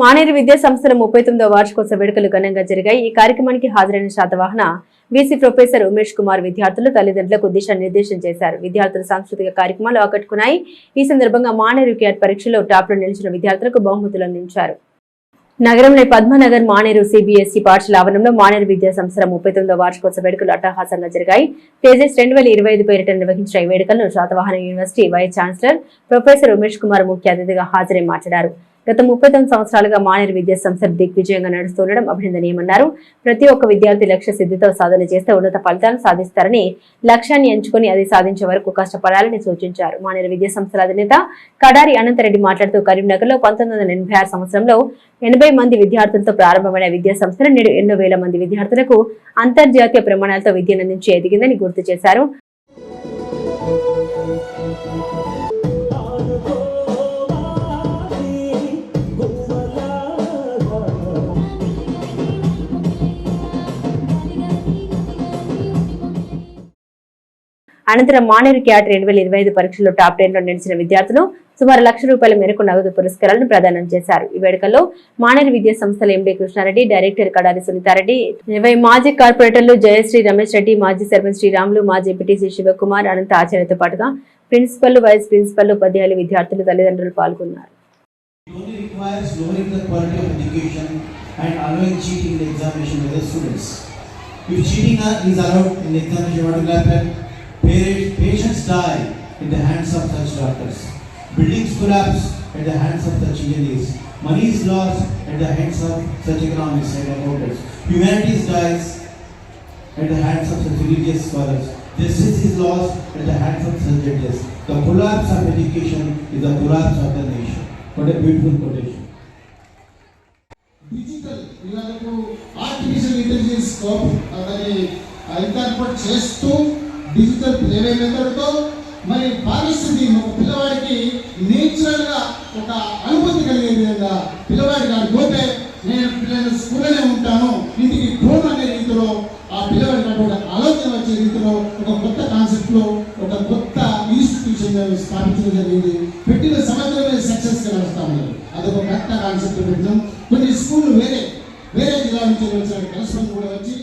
మానేరు విద్యా సంస్థల 39వ వార్షికోత్సవ వేడుకలు ఘనంగా జరిగాయి. ఈ కార్యక్రమానికి హాజరైన శాతవాహన వీసీ ప్రొఫెసర్ ఉమేష్ కుమార్ విద్యార్థులు తల్లిదండ్రులకు దిశానిర్దేశం చేశారు. విద్యార్థుల సాంస్కృతిక కార్యక్రమాలు ఆకట్టుకున్నాయి. ఈ సందర్భంగా మానేరు క్యాట్ పరీక్షలో టాప్లో నిలిచిన విద్యార్థులకు బహుమతులు అందించారు. నగరంలోని పద్మనగర్ మానేరు సిబిఎస్ఈ పాఠశాల ఆవరణంలో మానేరు విద్యా సంస్థల 39వ వార్షికోత్సవ వేడుకలు అట్టహాసంగా జరిగాయి. తేజస్ 2025 పేరిట నిర్వహించిన ఈ వేడుకలను Satavahana university vice chancellor professor Umesh Kumar ముఖ్య అతిథిగా హాజరై మాట్లాడారు. గత 39 సంవత్సరాలుగా మానేరు విద్యా సంస్థ దిగ్విజయంగా నడుస్తుండడం అభినందనీయమన్నారు. ప్రతి ఒక్క విద్యార్థి లక్ష్య సిద్ధితో సాధన చేస్తే ఉన్నత ఫలితాలను సాధిస్తారని, లక్ష్యాన్ని ఎంచుకుని అది సాధించే వరకు కష్టపడాలని సూచించారు. మానేరు విద్యా సంస్థల అధినేత కడారి అనంతరెడ్డి మాట్లాడుతూ కరీంనగర్ లో 1986 సంవత్సరంలో 80 మంది విద్యార్థులతో ప్రారంభమైన విద్యా సంస్థలు నేడు ఎన్నో వేల మంది విద్యార్థులకు అంతర్జాతీయ ప్రమాణాలతో విద్యనందించి ఎదిగిందని గుర్తు చేశారు. అనంతరం మానేరు క్యాట్ 2025 పరీక్షల్లో టాప్ 10 లో నిలిచిన విద్యార్థులు సుమారు ₹1,00,000 మేరకు నగదు పురస్కారాలను ప్రదానం చేశారు. ఈ వేడుకల్లో మానేరు విద్యా సంస్థల ఎండీ కృష్ణారెడ్డి, డైరెక్టర్ కడారి సునీతారెడ్డి, 20 మాజీ కార్పొరేటర్లు జయశ్రీ రమేష్ రెడ్డి, మాజీ సర్పంచ్ శ్రీరాములు, మాజీ ఎంపీటీసీ శివకుమార్, అనంత ఆచార్యతో పాటుగా ప్రిన్సిపల్, వైస్ ప్రిన్సిపల్, ఉపాధ్యాయులు, విద్యార్థులు, తల్లిదండ్రులు పాల్గొన్నారు. Patients die in the hands of such doctors. Buildings collapse at the hands of such engineers. Money is lost at the hands of such economists and accountants. Humanity dies at the hands of such religious scholars. Justice is lost at the hands of such judges. The collapse of education is the collapse of the nation. What a beautiful quotation. Digital, artificial intelligence incorporate చేస్తూ digital మెథడ్తో మరి పారిస్థితి ఒక పిల్లవాడికి natural గా ఒక అనుభూతి కలిగే విధంగా పిల్లవాడికి ఆడు పోతే నేను స్కూల్లోనే ఉంటాను, ఇంటికి ఫోన్ అనే రీతిలో ఆ పిల్లవాడికి అటువంటి ఆలోచన వచ్చే రీతిలో ఒక కొత్త కాన్సెప్ట్ లో ఒక కొత్త ఇన్స్టిట్యూషన్ స్థాపించడం జరిగింది. పెట్టిన సంవత్సరమే సక్సెస్ గా నడుస్తా ఉన్నారు. అదొక కొత్త కాన్సెప్ట్ పెట్టినాం. కొన్ని స్కూళ్ళు వేరే జిల్లా నుంచి వచ్చిన కరెస్పాండెంట్ కూడా వచ్చి